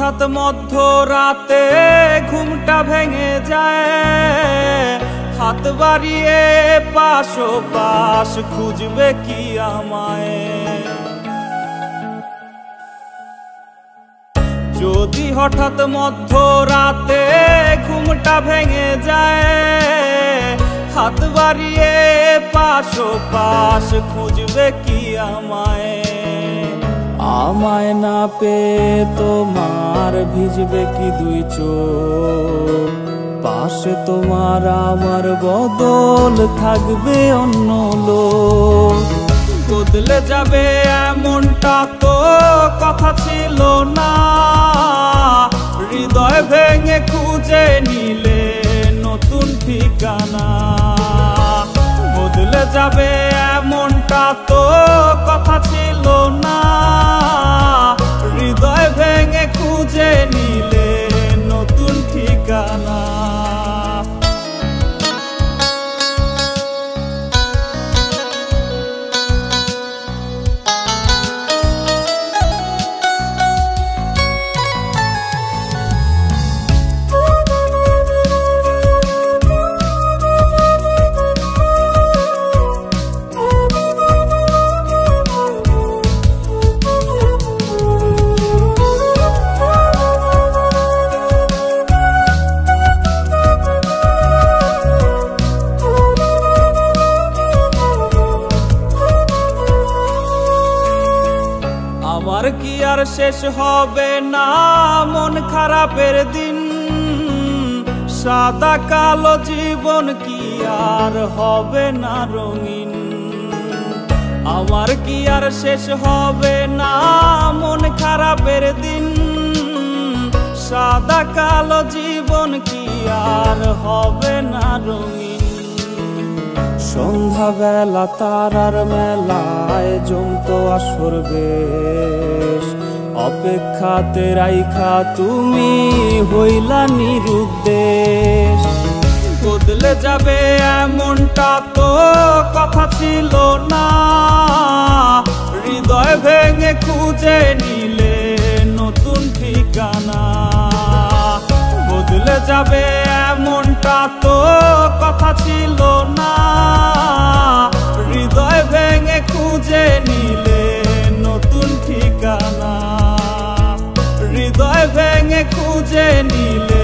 হঠাৎ মধ্যরাতে ঘুমটা ভেঙে যায়, হাত বাড়িয়ে পাশ খুঁজবে কি আমায়। যদি হঠাৎ মধ্যরাতে ঘুমটা ভেঙে যায়, হাত বাড়িয়ে পাশ খুঁজবে কি আমায়। আমায় না পেয়ে তোমার ভিজবে কি দুই চোখ, পাশে তোমার আমার বদল থাকবে অন্য লোক। বদলে যাবে এমনটা তো কথা ছিল না, হৃদয় ভেঙে খুঁজে নিলে নতুন ঠিকানা। বদলে যাবে এমনটা তো কথা ছিল না, হৃদয় ভেঙে খুঁজে নিলে নতুন ঠিকানা। আমার কি আর শেষ হবে না মন খারাপের দিন, সাদা কালো জীবন কি আর হবে না রঙিন। আমার কি আর শেষ হবে না মন খারাপের দিন, সাদা কালো জীবন কি আর হবে না রঙিন। সন্ধ্যাবেলা তারার মেলায় জমতো আসর বেশ, অপেক্ষাতে রাইখা তুমি হইলা নিরুদ্দেশ। বদলে যাবে এমনটা তো কথা ছিল না, হৃদয় ভেঙে খুঁজে নিলে নতুন ঠিকানা। বদলে যাবে এমনটা তো কথা ছিল না, হৃদয় ভেঙে খুঁজে নিলে নতুন ঠিকানা। হৃদয় ভেঙে খুঁজে নিলে